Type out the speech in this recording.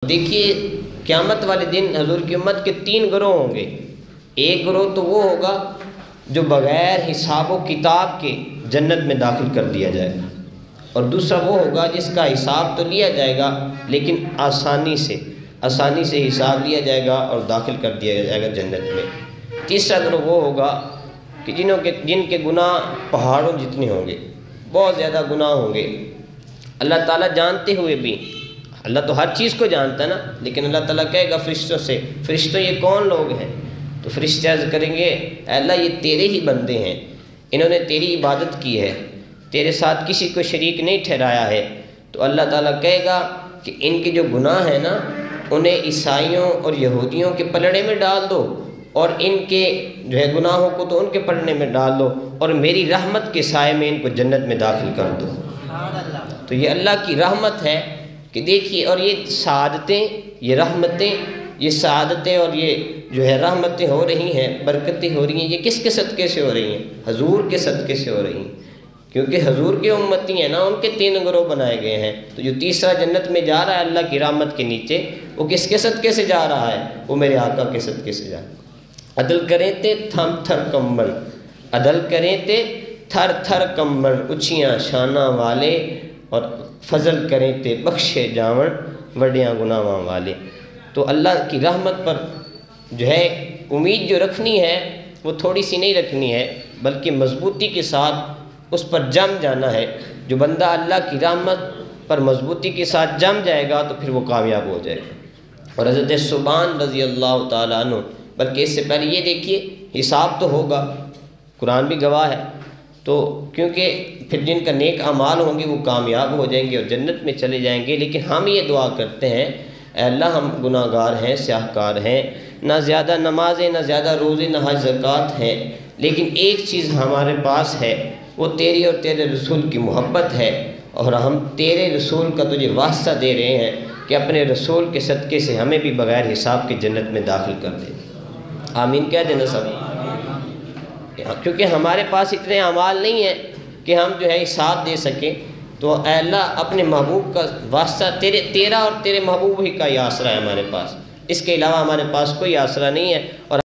دیکھیے قیامت والے دن حضور کی امت کے 3 گروہ ہوں گے۔ ایک گروہ تو وہ ہوگا جو بغیر حساب و کتاب کے جنت میں داخل کر دیا جائے گا، اور دوسرا وہ ہوگا جس کا حساب تو لیا جائے گا لیکن آسانی سے حساب لیا جائے گا اور داخل کر دیا جائے گا جنت میں۔ تیسرا گروہ وہ ہوگا کہ جن کے گناہ پہاڑوں جتنے ہوں گے، بہت زیادہ گناہ ہوں گے۔ اللہ تعالیٰ جانتے ہوئے بھی، اللہ تو ہر چیز کو جانتا ہے نا، لیکن اللہ تعالیٰ کہے گا فرشتوں سے، فرشتوں یہ کون لوگ ہیں؟ تو فرشتے عرض کریں گے اے اللہ یہ تیرے ہی بندے ہیں، انہوں نے تیری عبادت کی ہے، تیرے ساتھ کسی کو شریک نہیں ٹھہرایا ہے۔ تو اللہ تعالیٰ کہے گا کہ ان کے جو گناہ ہیں نا انہیں عیسائیوں اور یہودیوں کے پلڑے میں ڈال دو، اور ان کے جو ہے گناہوں کو تو ان کے پلڑے میں ڈال دو، اور میری رحمت کے سائے میں ان کو جنت میں داخل کر دو۔ تو یہ اللہ کی رحمت ہے کہ دیکھیے، اور یہ سعادتیں، یہ رحمتیں، یہ سعادتیں اور یہ جو ہے رحمتیں ہو رہی ہیں، برکتیں ہو رہی ہیں، یہ کس کے صدقے سے ہو رہی ہیں؟ حضور کے صدقے سے ہو رہی ہیں، کیونکہ حضور کے امتی ہیں نا، ان کے 3 گروہ بنائے گئے ہیں۔ تو جو تیسرا جنت میں جا رہا ہے اللہ کی رحمت کے نیچے، وہ کس کے صدقے سے جا رہا ہے؟ وہ میرے آقا کے صدقے سے جا رہا ہے۔ عدل کریں تے تھم تھر کمبن، عدل کریں تے تھر تھر کمبن، اچھیاں شانہ والے، اور فضل کریں تے بخشے جاون وڈیاں گناواں والے۔ تو اللہ کی رحمت پر جو ہے امید جو رکھنی ہے وہ تھوڑی سی نہیں رکھنی ہے، بلکہ مضبوطی کے ساتھ اس پر جم جانا ہے۔ جو بندہ اللہ کی رحمت پر مضبوطی کے ساتھ جم جائے گا تو پھر وہ کامیاب ہو جائے گا۔ اور حضرت ثوبان رضی اللہ تعالیٰ عنہ، بلکہ اس سے پہلے یہ دیکھیے حساب تو ہوگا، قرآن بھی گواہ ہے، تو کیونکہ پھر جن کا نیک اعمال ہوں گے وہ کامیاب ہو جائیں گے اور جنت میں چلے جائیں گے۔ لیکن ہم یہ دعا کرتے ہیں اے اللہ ہم گناہ گار ہیں، سیاہ کار ہیں، نہ زیادہ نمازیں، نہ زیادہ روزے، نہ حج زکوٰۃ ہیں، لیکن ایک چیز ہمارے پاس ہے، وہ تیری اور تیرے رسول کی محبت ہے، اور ہم تیرے رسول کا تجھے واسطہ دے رہے ہیں کہ اپنے رسول کے صدقے سے ہمیں بھی بغیر حساب کے جنت میں داخل کر دے۔ آمین کہہ دینا سب، کیونکہ ہمارے پاس اتنے اعمال نہیں ہیں کہ ہم جو ہے حساب دے سکیں۔ تو اے اللہ اپنے محبوب کا واسطہ، تیرا اور تیرے محبوب ہی کا ہی آسرا ہے ہمارے پاس، اس کے علاوہ ہمارے پاس کوئی آسرا نہیں ہے۔ اور